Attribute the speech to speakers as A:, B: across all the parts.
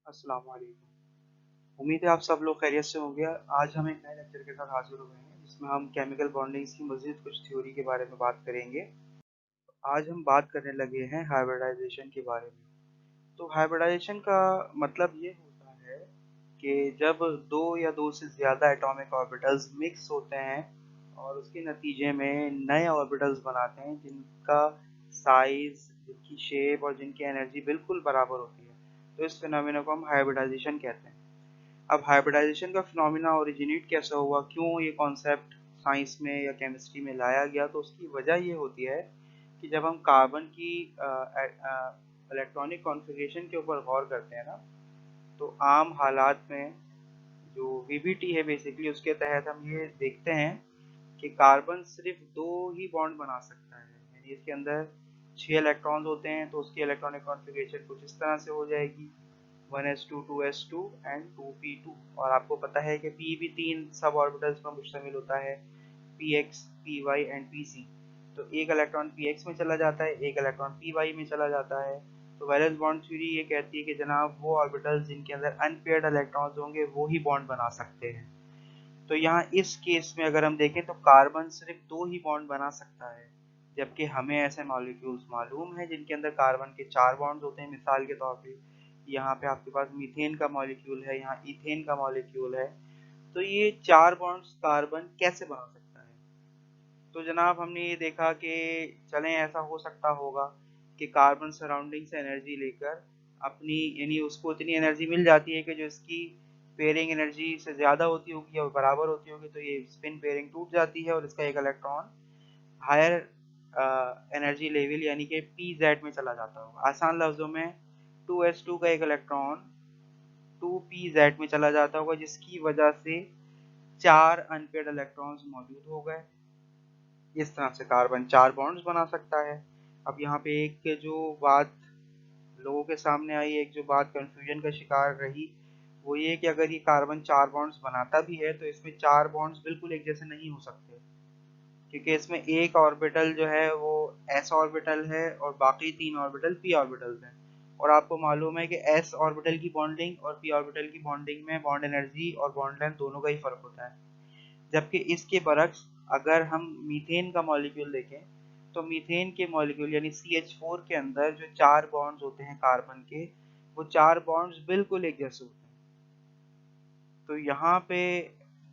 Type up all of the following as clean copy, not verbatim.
A: अस्सलाम वालेकुम। उम्मीद है आप सब लोग खैरियत से होंगे। आज हम एक नए लेक्चर के साथ हाजिर हो गए हैं जिसमें हम केमिकल बॉन्डिंग्स की मज़ीद कुछ थ्योरी के बारे में बात करेंगे। आज हम बात करने लगे हैं हाइब्रिडाइजेशन के बारे में। तो हाइब्रिडाइजेशन का मतलब ये होता है कि जब दो या दो से ज़्यादा एटॉमिक ऑर्बिटल्स मिक्स होते हैं और उसके नतीजे में नए ऑर्बिटल्स बनाते हैं जिनका साइज, जिनकी शेप और जिनकी एनर्जी बिल्कुल बराबर होती है। तो इस फिनोमेना को हम हाइब्रिडाइजेशन कहते हैं। अब हाइब्रिडाइजेशन का फिनोमेना ओरिजिनेट कैसे हुआ, क्यों ये कॉन्सेप्ट साइंस में या केमिस्ट्री में लाया गया, तो उसकी वजह ये होती है कि जब हम कार्बन की इलेक्ट्रॉनिक कॉन्फ़िगरेशन के ऊपर गौर करते हैं ना, तो आम हालात में जो वीबीटी है बेसिकली उसके तहत हम ये देखते हैं कि कार्बन सिर्फ दो ही बॉन्ड बना सकता है। यानी इसके अंदर 6 इलेक्ट्रॉन्स होते हैं तो उसकी इलेक्ट्रॉनिक कॉन्फ़िगरेशन कुछ इस तरह से हो जाएगी, 1s2 2s2 एंड 2p2। और आपको पता है कि p भी 3 सब ऑर्बिटल्स पर मुश्तमिल होता है, px py एंड pc। तो एक इलेक्ट्रॉन px में चला जाता है, एक इलेक्ट्रॉन py में चला जाता है। तो वैलेंस बॉन्ड थ्योरी ये कहती है कि जनाब वो ऑर्बिटल्स जिनके अंदर अनपेयर्ड इलेक्ट्रॉन्स होंगे वो ही बॉन्ड बना सकते हैं। तो यहाँ इस केस में अगर हम देखें तो कार्बन सिर्फ दो ही बॉन्ड बना सकता है, जबकि हमें ऐसे मॉलिक्यूल्स मालूम है जिनके अंदर कार्बन के 4 बॉन्ड्स होते हैं। मिसाल के तौर पे यहाँ पे आपके पास मीथेन का मॉलिक्यूल है, यहाँ इथेन का मॉलिक्यूल है। तो ये 4 बॉन्ड्स कार्बन कैसे बना सकता है? तो जनाब हमने ये देखा कि चलें ऐसा हो सकता होगा कि कार्बन सराउंडिंग से एनर्जी लेकर अपनी, यानी उसको इतनी एनर्जी मिल जाती है कि जो इसकी पेयरिंग एनर्जी से ज़्यादा होती होगी या बराबर होती होगी, तो ये स्पिन पेयरिंग टूट जाती है और इसका एक इलेक्ट्रॉन हायर एनर्जी लेवल यानी कि पी जेड में चला जाता होगा। आसान लफ्ज़ों में 2s2 का एक इलेक्ट्रॉन 2p z में चला जाता होगा, जिसकी वजह से 4 अनपेयर्ड इलेक्ट्रॉन्स मौजूद हो गए। इस तरह से कार्बन 4 बॉन्ड्स बना सकता है। अब यहाँ पे एक जो बात लोगों के सामने आई, एक जो बात कंफ्यूजन का शिकार रही, वो ये कि अगर ये कार्बन 4 बॉन्ड्स बनाता भी है तो इसमें 4 बॉन्ड्स बिल्कुल एक जैसे नहीं हो सकते, क्योंकि इसमें एक ऑर्बिटल जो है वो s ऑर्बिटल है और बाकी 3 ऑर्बिटल p ऑर्बिटल्स हैं। और आपको मालूम है कि s ऑर्बिटल की बॉन्डिंग और p ऑर्बिटल की बॉन्डिंग में बॉन्ड एनर्जी और बॉन्ड लेंथ दोनों का ही फर्क होता है। जबकि इसके बरक्स अगर हम मीथेन का मॉलिक्यूल देखें तो मीथेन के मॉलिक्यूल यानी CH4 के अंदर जो 4 बॉन्ड्स होते हैं कार्बन के, वो 4 बॉन्ड्स बिल्कुल एक जैसे होते हैं। तो यहाँ पे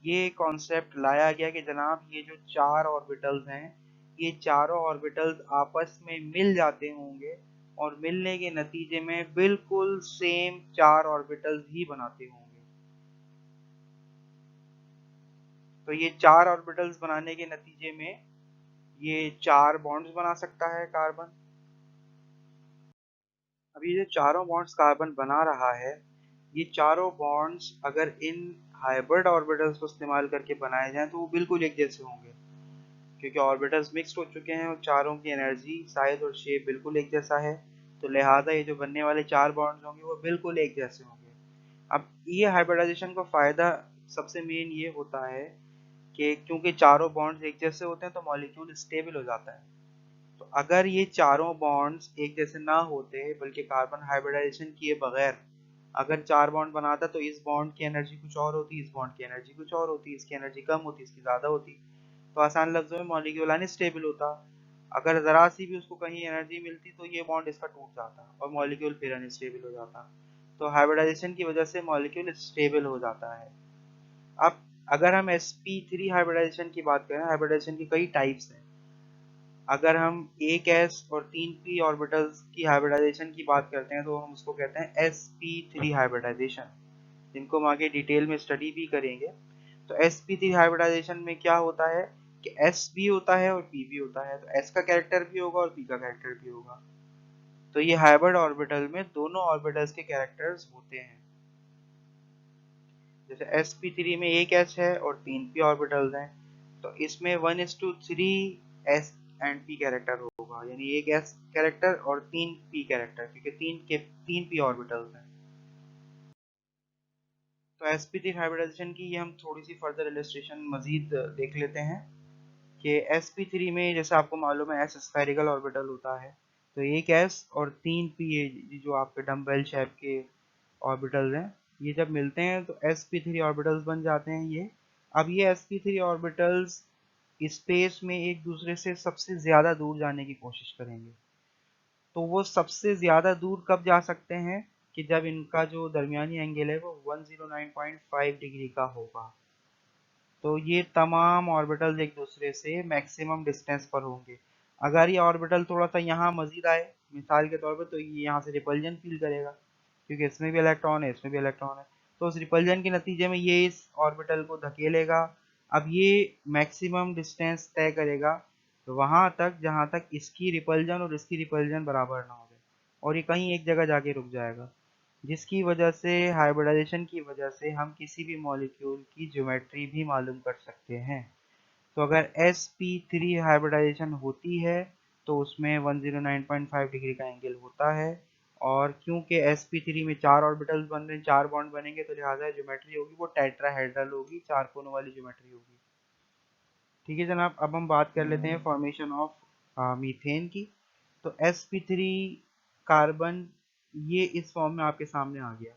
A: ये कॉन्सेप्ट लाया गया कि जनाब ये जो 4 ऑर्बिटल्स हैं, ये चारों ऑर्बिटल्स आपस में मिल जाते होंगे और मिलने के नतीजे में बिल्कुल सेम 4 ऑर्बिटल्स ही बनाते होंगे। तो ये 4 ऑर्बिटल्स बनाने के नतीजे में ये 4 बॉन्ड्स बना सकता है कार्बन। अब ये जो चारों बॉन्ड्स कार्बन बना रहा है, ये चारों बॉन्ड्स अगर इन हाइब्रिड ऑर्बिटल्स को इस्तेमाल करके बनाए जाएं तो वो बिल्कुल एक जैसे होंगे, क्योंकि ऑर्बिटल्स मिक्स्ड हो चुके हैं और चारों की एनर्जी, साइज और शेप बिल्कुल एक जैसा है। तो लिहाजा ये जो बनने वाले 4 बॉन्ड्स होंगे वो बिल्कुल एक जैसे होंगे। अब ये हाइब्रिडाइजेशन का फ़ायदा सबसे मेन ये होता है कि क्योंकि चारों बॉन्ड्स एक जैसे होते हैं तो मॉलिक्यूल स्टेबल हो जाता है। तो अगर ये चारों बॉन्ड्स एक जैसे ना होते बल्कि कार्बन हाइब्रिडाइजेशन किए बगैर अगर 4 बॉन्ड बनाता, तो इस बॉन्ड की एनर्जी कुछ और होती, इस बॉन्ड की एनर्जी कुछ और होती, इसकी एनर्जी कम होती, इसकी ज़्यादा होती। तो आसान लफ्ज़ों में मॉलिक्यूल अनस्टेबल होता। अगर ज़रा सी भी उसको कहीं एनर्जी मिलती तो ये बॉन्ड इसका टूट जाता और मॉलिक्यूल फिर अनस्टेबल हो जाता। तो हाइब्रिडाइजेशन की वजह से मॉलिक्यूल स्टेबल हो जाता है। अब अगर हम sp3 हाइब्रिडाइजेशन की बात करें, हाइब्रिडाइजेशन की कई टाइप्स हैं। अगर हम एक s और 3p ऑर्बिटल्स की हाइब्रिडाइजेशन की बात करते हैं तो हम उसको कहते हैं sp3 हाइब्रिडाइजेशन, जिनको हम आगे डिटेल में स्टडी भी करेंगे। तो sp3 हाइब्रिडाइजेशन में क्या होता है कि s भी होता है और p भी होता है, तो s का कैरेक्टर भी होगा और p का कैरेक्टर भी होगा। तो ये हाइब्रिड ऑर्बिटल में दोनों ऑर्बिटल्स के कैरेक्टर्स होते हैं। जैसे sp3 में एक s है और 3p ऑर्बिटल्स हैं, तो इसमें 1:3 s एंड p कैरेक्टर होगा, यानी एक s कैरेक्टर और 3p कैरेक्टर, क्योंकि 3p ऑर्बिटल्स हैं। तो sp3 हाइब्रिडाइजेशन की ये हम थोड़ी सी फर्दर इलस्ट्रेशन मजीद देख लेते हैं कि sp3 में जैसे आपको मालूम है s स्फेरिकल ऑर्बिटल होता है, तो एक s और 3p जो आपके डम्बेल शेप के ऑर्बिटल्स हैं, ये जब मिलते हैं तो sp3 ऑर्बिटल्स बन जाते हैं ये। अब ये sp3 ऑर्बिटल्स स्पेस में एक दूसरे से सबसे ज़्यादा दूर जाने की कोशिश करेंगे। तो वो सबसे ज़्यादा दूर कब जा सकते हैं कि जब इनका जो दरमियानी एंगल है वो 109.5 डिग्री का होगा। तो ये तमाम ऑर्बिटल्स एक दूसरे से मैक्सिमम डिस्टेंस पर होंगे। अगर ये ऑर्बिटल थोड़ा सा यहाँ मजीद आए मिसाल के तौर पर, तो ये यहाँ से रिपल्जन फील करेगा क्योंकि इसमें भी इलेक्ट्रॉन है इसमें भी इलेक्ट्रॉन है। तो उस रिपल्जन के नतीजे में ये इस ऑर्बिटल को धकेलेगा। अब ये मैक्सिमम डिस्टेंस तय करेगा वहां तक जहां तक इसकी रिपल्जन और इसकी रिपल्जन बराबर ना हो जाए, और ये कहीं एक जगह जाके रुक जाएगा, जिसकी वजह से हाइब्रिडाइजेशन की वजह से हम किसी भी मॉलिक्यूल की ज्योमेट्री भी मालूम कर सकते हैं। तो अगर sp3 हाइब्रिडाइजेशन होती है तो उसमें 109.5 डिग्री का एंगल होता है, और क्योंकि sp3 में 4 ऑर्बिटल्स बन रहे हैं, 4 बॉन्ड बनेंगे, तो लिहाजा ज्योमेट्री होगी वो टेट्राहेड्रल होगी, 4 कोनों वाली ज्योमेट्री होगी। ठीक है जनाब, अब हम बात कर लेते हैं फॉर्मेशन ऑफ मीथेन की। तो sp3 कार्बन ये इस फॉर्म में आपके सामने आ गया।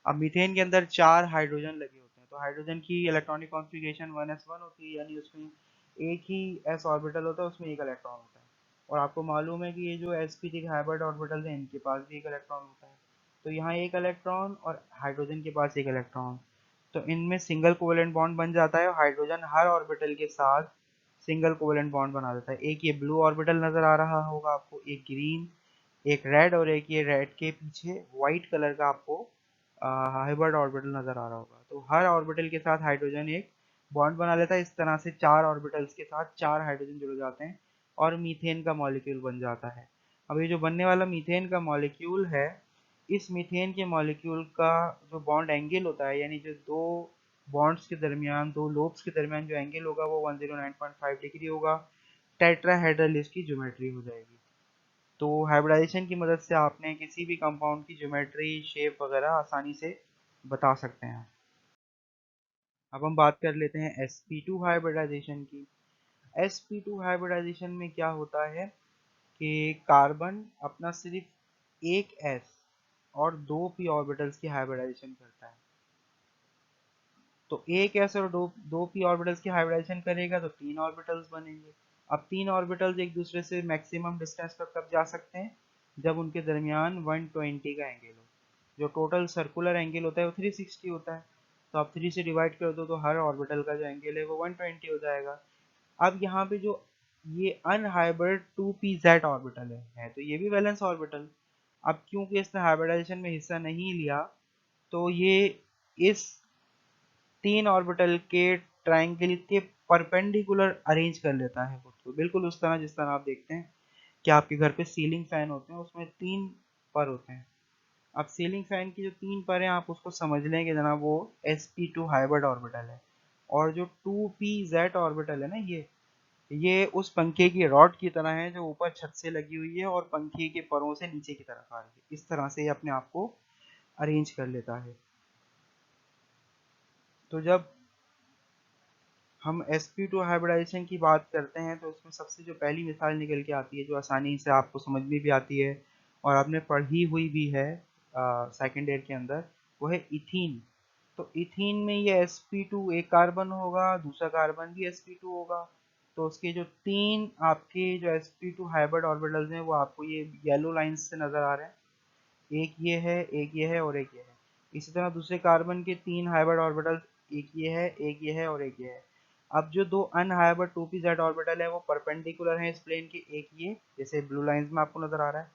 A: अब मीथेन के अंदर 4 हाइड्रोजन लगे होते हैं, तो हाइड्रोजन की इलेक्ट्रॉनिक कॉन्फ़िगरेशन 1s1 होती है, यानी उसमें एक ही s ऑर्बिटल होता है, उसमें एक इलेक्ट्रॉन होता है। और आपको मालूम है कि ये जो sp3 हाइब्रिड ऑर्बिटल्स हैं इनके पास भी एक इलेक्ट्रॉन होता है। तो यहाँ एक इलेक्ट्रॉन और हाइड्रोजन के पास एक इलेक्ट्रॉन, तो इनमें सिंगल कोवेलेंट बॉन्ड बन जाता है और हाइड्रोजन हर ऑर्बिटल के साथ सिंगल कोवेलेंट बॉन्ड बना देता है। एक ये ब्लू ऑर्बिटल नजर आ रहा होगा आपको, एक ग्रीन, एक रेड, और एक ये रेड के पीछे व्हाइट कलर का आपको हाइब्रिड ऑर्बिटल नजर आ रहा होगा। तो हर ऑर्बिटल के साथ हाइड्रोजन एक बॉन्ड बना लेता है। इस तरह से 4 ऑर्बिटल्स के साथ 4 हाइड्रोजन जुड़ जाते हैं और मीथेन का मॉलिक्यूल बन जाता है। अब ये जो बनने वाला मीथेन का मॉलिक्यूल है, इस मीथेन के मॉलिक्यूल का जो बॉन्ड एंगल होता है, यानी जो दो बॉन्ड्स के दरमियान, दो लोब्स के दरमियान जो एंगल होगा वो 109.5 डिग्री होगा। टेट्राहेड्रल इसकी ज्योमेट्री हो जाएगी। तो हाइब्रिडाइजेशन की मदद से आपने किसी भी कंपाउंड की ज्योमेट्री, शेप वगैरह आसानी से बता सकते हैं। अब हम बात कर लेते हैं sp2 हाइब्रिडाइजेशन की। sp2 हाइब्रिडाइजेशन में क्या होता है कि कार्बन अपना सिर्फ एक s और दो p ऑर्बिटल्स की हाइब्रिडाइजेशन करता है। तो एक s और दो p ऑर्बिटल्स की हाइब्रिडाइजेशन करेगा तो 3 ऑर्बिटल्स बनेंगे। अब 3 ऑर्बिटल्स एक दूसरे से मैक्सिमम डिस्टेंस पर कब जा सकते हैं, जब उनके दरमियान 120 का एंगल हो। जो टोटल सर्कुलर एंगल होता है वो 360 होता है, तो आप 3 से डिवाइड कर दो तो हर ऑर्बिटल का जो एंगल है वो 120 हो जाएगा। अब यहाँ पे जो ये अनहाइब्रिड 2pz ऑर्बिटल है तो ये भी वैलेंस ऑर्बिटल। अब क्योंकि इसने हाइब्रिडाइजेशन में हिस्सा नहीं लिया, तो ये इस 3 ऑर्बिटल के ट्राइंगल के परपेंडिकुलर अरेंज कर लेता है खुद को, बिल्कुल उस तरह जिस तरह आप देखते हैं कि आपके घर पे सीलिंग फैन होते हैं, उसमें 3 पर होते हैं। अब सीलिंग फैन की जो 3 पर हैं आप उसको समझ लें कि जनाब वो sp2 हाइब्रिड ऑर्बिटल है। और जो 2pz ऑर्बिटल है ना, ये उस पंखे की रॉड की तरह है जो ऊपर छत से लगी हुई है और पंखे के परों से नीचे की तरफ आ रही है। इस तरह से ये अपने आप को अरेंज कर लेता है। तो जब हम sp2 हाइब्रिडाइजेशन की बात करते हैं तो उसमें सबसे जो पहली मिसाल निकल के आती है, जो आसानी से आपको समझ में भी आती है और आपने पढ़ी हुई भी है सेकेंड ईयर के अंदर, वो है इथीन। तो इथीन में ये sp2 एक कार्बन होगा, दूसरा कार्बन भी sp2 होगा। तो उसके जो 3 आपके जो sp2 हाइब्रिड ऑर्बिटल्स हैं वो आपको ये येलो लाइंस से नजर आ रहे हैं। एक ये है, एक ये है और एक ये है। इसी तरह दूसरे कार्बन के 3 हाइब्रिड ऑर्बिटल्स, एक ये है, एक ये है और एक ये है। अब जो दो अनहाइब्रिड 2pz ऑर्बिटल है वो परपेंडिकुलर हैं इस प्लेन के, एक ये जैसे ब्लू लाइंस में आपको नजर आ रहा है।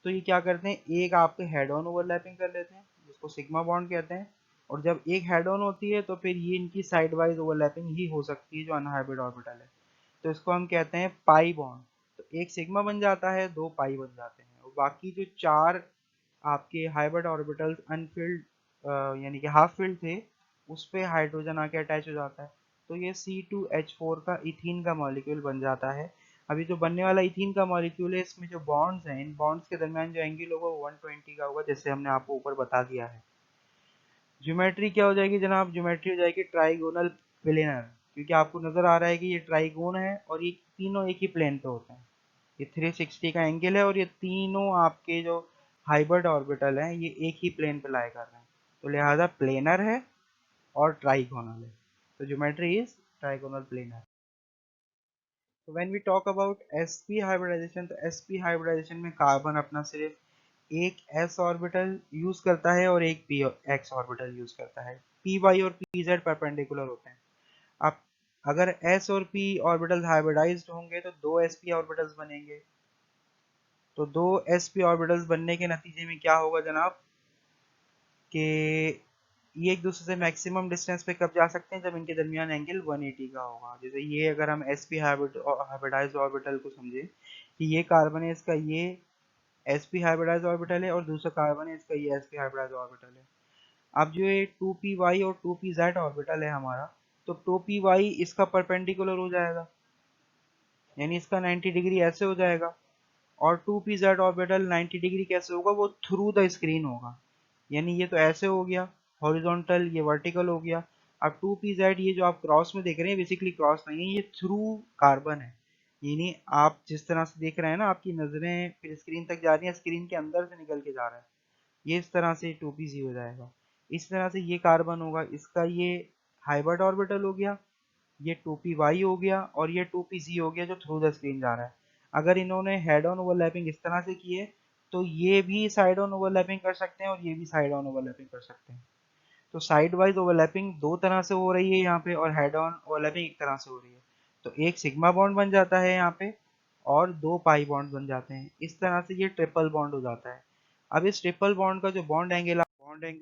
A: तो ये क्या करते हैं, एक आपके हेड ऑन ओवरलैपिंग कर लेते हैं जिसको सिग्मा बॉन्ड कहते हैं। और जब एक हेड ऑन होती है तो फिर ये इनकी साइड वाइज ओवरलैपिंग ही हो सकती है जो अनहाइब्रिड ऑर्बिटल है, तो इसको हम कहते हैं पाई बॉन्ड। तो एक सिग्मा बन जाता है, दो पाई बन जाते हैं, और बाकी जो 4 आपके हाइब्रिड ऑर्बिटल्स अनफिल्ड यानी कि हाफ फिल्ड थे उस पे हाइड्रोजन आके अटैच हो जाता है। तो ये C2H4 का इथीन का मॉलिक्यूल बन जाता है। अभी जो बनने वाला इथीन का मॉलिक्यूल है इसमें जो बॉन्ड्स हैं, इन बॉन्ड्स के दरमियान जो एंगल होगा वो 120 का होगा, जैसे हमने आपको ऊपर बता दिया है। ज्योमेट्री क्या हो जाएगी जनाब, ज्योमेट्री हो जाएगी ट्राइगोनल प्लेनर, क्योंकि आपको नजर आ रहा है कि ये ट्राइगोन है और ये तीनों एक ही प्लेन पे होते हैं। ये 360 का एंगल है और ये तीनों आपके जो हाइब्रिड ऑर्बिटल हैं ये एक ही प्लेन पे लाई कर रहे हैं। तो लिहाजा प्लेनर है और ट्राइगोनल है, तो ज्योमेट्री इज ट्राइगोनल प्लेनर। तो when we talk about sp hybridization, तो sp हाइब्रिडाइजेशन में कार्बन अपना सिर्फ एक s ऑर्बिटल यूज करता है और एक px ऑर्बिटल यूज करता है। py और pz परपेंडिकुलर होते हैं। अब अगर s और p ऑर्बिटल्स हाइब्रिडाइज्ड होंगे तो दो sp ऑर्बिटल्स बनेंगे। तो दो sp ऑर्बिटल्स बनने के नतीजे में क्या होगा जनाब कि ये एक दूसरे से मैक्सिमम डिस्टेंस पे कब जा सकते हैं, जब इनके दरमियान एंगल 180 का होगा। जैसे ये अगर हम sp हाइब्रिडाइज्ड ऑर्बिटल को समझे कि ये कार्बन है, इसका ये sp हाइब्रिडाइज्ड ऑर्बिटल है और दूसरा कार्बन है, इसका ये sp हाइब्रिडाइज्ड ऑर्बिटल है। अब जो ये 2py और 2pz ऑर्बिटल है हमारा, तो 2py इसका परपेंडिकुलर हो जाएगा, यानी इसका 90 डिग्री ऐसे हो जाएगा, और 2pz ऑर्बिटल 90 डिग्री कैसे होगा, वो थ्रू द स्क्रीन होगा, यानी ये तो ऐसे हो गया हॉरिजॉन्टल, ये वर्टिकल हो गया। अब 2pz ये जो आप क्रॉस में देख रहे हैं बेसिकली क्रॉस नहीं है, ये थ्रू कार्बन है, यानी आप जिस तरह से देख रहे हैं ना, आपकी नजरें फिर स्क्रीन तक जा रही हैं, स्क्रीन के अंदर से निकल के जा रहा है, ये इस तरह से 2pz हो जाएगा। इस तरह से ये कार्बन होगा, इसका ये हाइब्रिड ऑर्बिटल हो गया, ये 2py हो गया, और ये 2pz हो गया जो थ्रू द स्क्रीन जा रहा है। अगर इन्होंने हेड ऑन ओवरलैपिंग इस तरह से की है, तो ये भी साइड ऑन ओवरलैपिंग कर सकते हैं और ये भी साइड ऑन ओवरलैपिंग कर सकते हैं। तो साइड वाइज ओवरलैपिंग दो तरह से हो रही है यहाँ पे, और हेड ऑन ओवरलैपिंग एक तरह से हो रही है। तो एक सिग्मा बॉन्ड बन जाता है यहाँ पे, और दो पाई बॉन्ड बन जाते हैं, इस तरह से ये ट्रिपल बॉन्ड हो जाता है। अब इस ट्रिपल बॉन्ड का जो बॉन्ड एंगल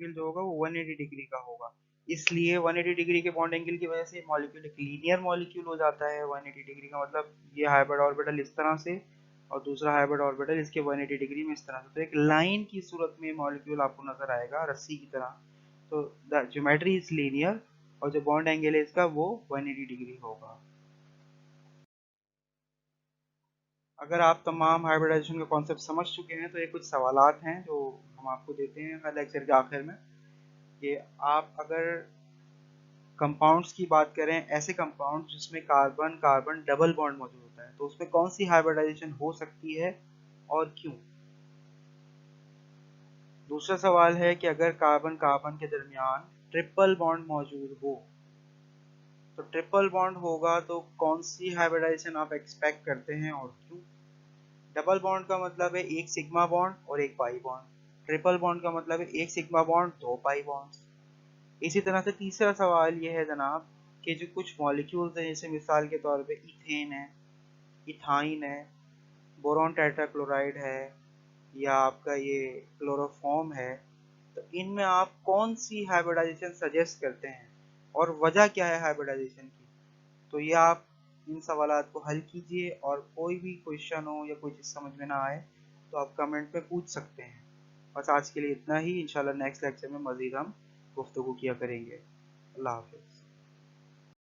A: जो होगा वो 180 डिग्री का होगा, इसलिए 180 डिग्री के बॉन्ड एंगल की वजह से मॉलिक्यूल एक लीनियर मॉलिक्यूल हो जाता है। 180 डिग्री का मतलब ये हाइब्रिड ऑर्बिटल इस तरह से और दूसरा हाइब्रिड ऑर्बिटल इसके 180 डिग्री में इस तरह से, तो एक लाइन की सूरत में मॉलिक्यूल आपको नजर आएगा रस्सी की तरह। तो द ज्योमेट्री इज लीनियर, और जो बॉन्ड एंगल है इसका वो 180 डिग्री होगा। अगर आप तमाम हाइब्रिडाइजेशन का कॉन्सेप्ट समझ चुके हैं, तो ये कुछ सवालात हैं जो हम आपको देते हैं हर लेक्चर के आखिर में, कि आप अगर कंपाउंड्स की बात करें, ऐसे कंपाउंड जिसमें कार्बन कार्बन डबल बॉन्ड मौजूद होता है, तो उसमें कौन सी हाइब्रिडाइजेशन हो सकती है और क्यों। दूसरा सवाल है कि अगर कार्बन कार्बन के दरमियान ट्रिपल बॉन्ड मौजूद हो, तो ट्रिपल बॉन्ड होगा तो कौन सी हाइब्रिडाइजेशन आप एक्सपेक्ट करते हैं और क्यों। डबल बॉन्ड का मतलब है एक सिग्मा बॉन्ड और एक पाई बॉन्ड, ट्रिपल बॉन्ड का मतलब है एक सिग्मा बॉन्ड दो पाई बॉन्ड्स। इसी तरह से तीसरा सवाल ये है जनाब कि जो कुछ मॉलिक्यूल्स हैं, जैसे मिसाल के तौर पे इथेन है, इथाइन है, बोरॉन टेट्राक्लोराइड है, या आपका ये क्लोरोफॉर्म है, तो इनमें आप कौन सी हाइब्रिडाइजेशन सजेस्ट करते हैं और वजह क्या है हाइब्रिडाइजेशन की। तो ये आप इन सवालात को हल कीजिए, और कोई भी क्वेश्चन हो या कोई चीज़ समझ में ना आए तो आप कमेंट पे पूछ सकते हैं। बस आज के लिए इतना ही, इंशाल्लाह नेक्स्ट लेक्चर में मज़ीद हम गुफ्तगू किया करेंगे। अल्लाह हाफिज़।